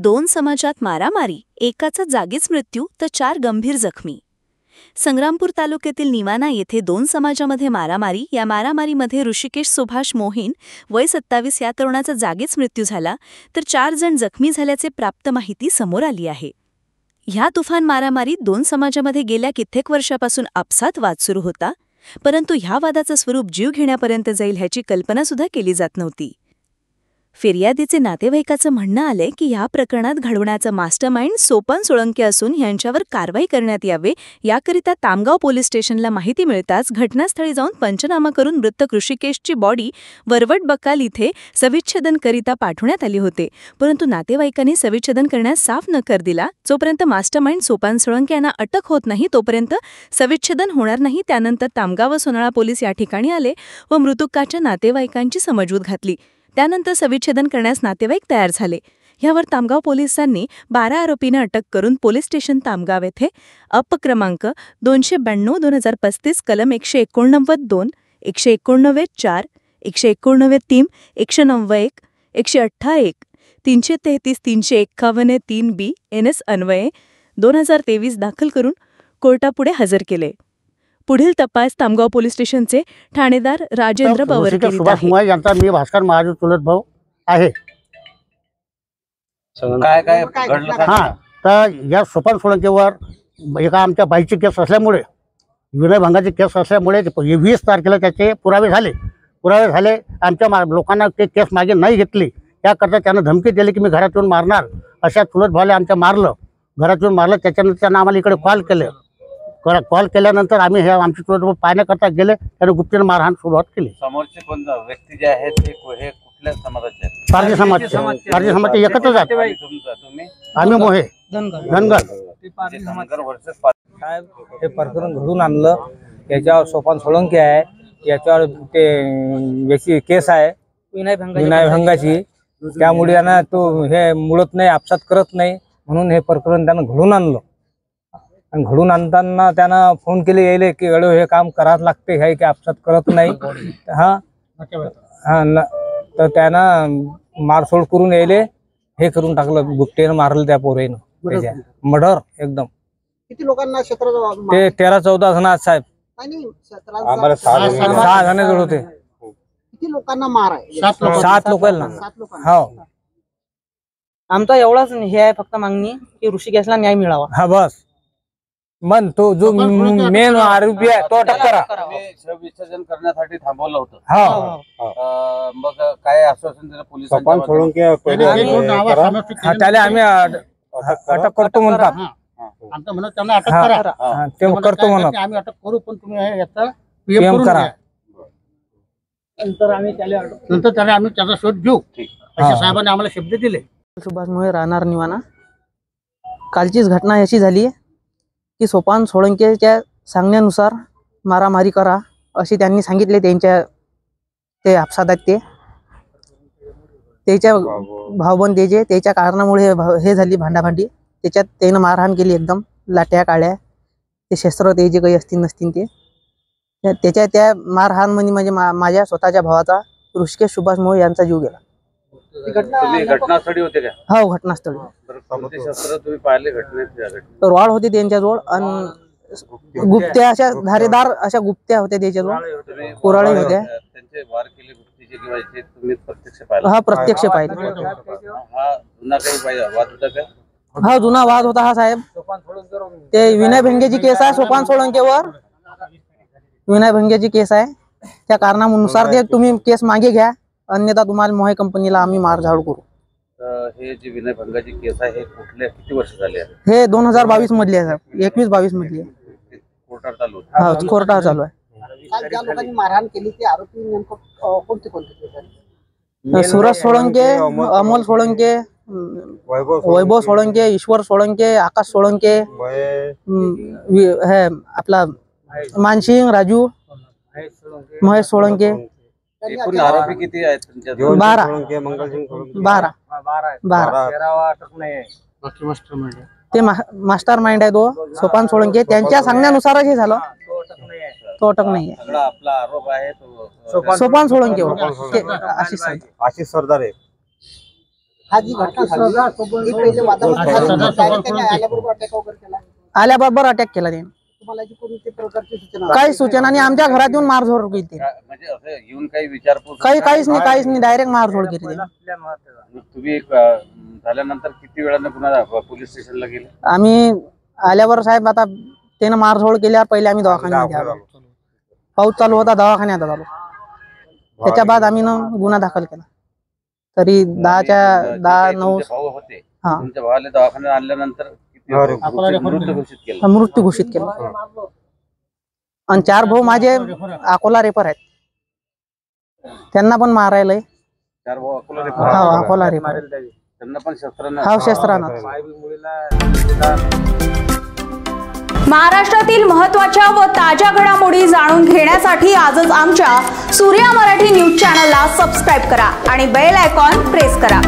दोन समाजात मारामारी, एकाचा जागीच मृत्यू तर 4 गंभीर जखमी. संग्रामपूर तालुक्यातील निवाणा येथे दोन समाजामध्ये मारामारी. या मारामारीमध्ये ऋषिकेश सुभाष मोहीन वय 27 या तरुणाचा जागीच मृत्यू झाला, तर 4 जण जखमी झाल्याचे प्राप्त माहिती समोर आली आहे. ह्या तुफान मारामारीत दोन समाजामध्ये गेल्या कित्येक वर्षापासून आपसात वाद सुरू होता, परंतु ह्या वादाचं स्वरूप जीव घेण्यापर्यंत जाईल ह्याची कल्पनासुद्धा केली जात नव्हती. फिर्यादीचे नातेवाईकाचं म्हणणं आलंय की ह्या प्रकरणात घडवण्याचं मास्टरमाइंड सोपान सोळंके असून यांच्यावर कारवाई करण्यात यावे याकरिता तामगाव पोलीस स्टेशनला माहिती मिळताच घटनास्थळी जाऊन पंचनामा करून मृतक ऋषिकेशची बॉडी वरवट बकाल इथे सविच्छेदनकरिता पाठवण्यात आली होते, परंतु नातेवाईकांनी सविच्छेदन करण्यास साफ नकार दिला. जोपर्यंत मास्टरमाइंड सोपान सोळंके यांना अटक होत नाही तोपर्यंत सविच्छेदन होणार नाही. त्यानंतर तामगाव व सोनाळा पोलीस या ठिकाणी आले व मृतकाच्या नातेवाईकांची समजूत घातली. त्यानंतर सविच्छेदन करण्यास नातेवाईक तयार झाले. यावर तामगाव पोलिसांनी 12 आरोपींना अटक करून पोलीस स्टेशन तामगाव येथे क्रमांक 292/2035 कलम 189(2), 189(4), 189(3), 191, 118(1), 333, 351(3)(b) NS अन्वये 2023 दाखल करून कोर्टापुढे हजर केले. पुढील तपास तामगाव पोलीस स्टेशनचे ठाणेदार राजेंद्र पवार सुभाष मोहीन यांचा मी भास्कर महाजन चुलत भाऊ आहे. काय काय घडलं? हां, तर या सोपान सोळंकेवर एका आमच्या बाईची केस असल्यामुळे, विनयभंगाची केस असल्यामुळे 20 तारखेला त्याचे पुरावे झाले. आमच्या लोकांना ते केस मागे नाही घेतली. त्याकरता त्यानं धमकी दिली की मी घरात येऊन मारणार. अशा चुलत भावाला आमच्या घरात येऊन मारलं. त्याच्यानंतर त्यांना आम्हाला इकडे कॉल केल्यानंतर आम्ही हे आमची चुलत पाहण्याकरता गेले. त्याने गुप्तीने मारहाण सुरुवात केली. समोरचे कोण व्यक्ती जे आहेत हे कुठल्या समाजाचे आहेत? पारधी समाजचे एकत्रच आहेत. तुम्ही? आम्ही मोहे धनगर. हे प्रकरण घडून आणलं. याच्यावर सोपान सोळंके आहे, याच्यावर ते याची केस आहे विनयभंगाची. त्यामुळे त्यांना तो हे मुळत नाही, आपसात करत नाही, म्हणून हे प्रकरण त्यानं घडून आणलं. आणि घडून आणताना त्यानं फोन केले यायले की अडो हे काम करावं लागते, हे की आपसात करत नाही. तर त्यानं मारसोड करून यायले हे करून टाकलं, गुप्तेनं मारलं त्या पोरेनं. त्याच्या मर्डर एकदम. किती लोकांना क्षेत्र ते 13-14 जण आहेत साहेब. 6 जण जोड होते. किती लोकांना मार आहे? 7 लोकांना. हो, आमचा एवढाच हे आहे फक्त मागणी की ऋषिकेशला न्याय मिळावा. हा बस. मन तो जो मेन आरोपी आहे तो अटक करा. विसर्जन करण्यासाठी थांबवलं होतं. हा, मग काय आश्वासन दिलं पोलिसांनी? त्याला आम्ही अटक करतो म्हणतात. त्यांना अटक करा, ते करतो म्हणत. आम्ही अटक करू, पण तुम्ही याचा PM करा. नंतर आम्ही त्याचा शोध घेऊ अशा साहेबांनी आम्हाला शब्द दिले. सुभाष मोहीन राहणार निवाणा. कालचीच घटना अशी झाली की सोपान सोळंकेच्या सांगण्यानुसार मारामारी करा असे त्यांनी सांगितले. ते आपसात आहेत, त्याच्या भावबंद त्याच्या कारणामुळे हे झाली भांडाभांडी. त्याच्यात त्यानं मारहाण केली, एकदम लाट्या काळ्या. ते शस्त्र त्याचे काही असतील नसतील त्याच्या त्या मारहाणमध्ये म्हणजे माझ्या स्वतःच्या भावाचा ऋषिकेश सुभाष मोहीन यांचा जीव गेला. घटनास्थळी होते का? हो, घटनास्थळी. शस्त्र तुम्ही पाहिले घटनेत? रॉड होती त्यांच्याजवळ आणि गुप्त्या अशा धारेदार अशा गुप्त्या होत्या त्याच्याजवळ, कुऱ्हाडी होत्या. त्यांचे वार केले गुप्तीचे किंवा इथे तुम्ही प्रत्यक्ष पाहिले? हा, प्रत्यक्ष पाहिले. हा जुना काही वाद होता का? हा, जुना वाद होता हा साहेब. ते विनयभंगेची केस आहे सोपान सोळंकेवर. विनयभंगेची केस आहे. त्या कारणानुसार ते तुम्ही केस मागे घ्या, अन्यथा तुम्हाला मोहे कंपनीला आम्ही मारझाड करू. हे जी विनयभंगाची केस आहे हे कुठल्या किती वर्ष झाले आहे? हे 2022 मधली आहे साहेब. 21-22 मधली आहे. कोर्टात चालू आहे? हा, कोर्टात चालू आहे. ज्या लोकांनी मारहाण केली ते आरोपी नेमकं कोणते? सुरज सोळंके, अमोल सोळंके, वैभव सोळंके, ईश्वर सोळंके, आकाश सोळंके, हे आपला मानसिंग राजू, महेश सोळंके. एकूण आरोपी किती आहेत तुमच्या? 12. ते मास्टर माइंड आहे तो सोपान सोळंके. त्यांच्या सांगण्यानुसारच हे झालं. तो अटक नाही आहे. आपला आरोप आहे तो सोपान सोळंके आशिष सरदार. हा जी घटना झाली ही पहिले वादावत झाली, direct त्यांनी आल्याबरोबर अटॅक वगैरे केला. आल्याबरोबर अटॅक केला त्याने. तुम्हाला याची कोणती प्रकारची सूचना? काही सूचना नाही, आमच्या घरात येऊन मारझोड केली त्याने. म्हणजे असं येऊन काही विचारपूस काहीच नाही डायरेक्ट मारझोड केली त्याने. तुम्ही झाल्यानंतर किती वेळानं पुन्हा पोलीस स्टेशनला गेले? आम्ही आल्यावर साहेब आता त्यानं मारझोड केल्यावर पहिले आम्ही दवाखान्यात आलो. पाऊस चालू होता, दवाखान्यात आलो. त्याच्या बाद आम्ही गुन्हा दाखल केला. तरी 10:09 तुमचे भाऊ होते, हा. तुमच्या भावाला दवाखान्यात आणल्यानंतर किती मृत्यू घोषित केला? मृत्यू घोषित केला. आणि 4 भाऊ माझे अकोला रेफर आहेत, त्यांना पण मारायलंय. 4 भाऊ अकोला रे? हा, अकोला रेफर. त्यांना पण शस्त्रानं? हा, शस्त्रानं. महाराष्ट्रातील महत्त्वाच्या व ताज्या घडामोडी जाणून घेण्यासाठी आजच आमच्या सूर्या मराठी न्यूज चॅनलला सबस्क्राईब करा आणि बेल आयकॉन प्रेस करा.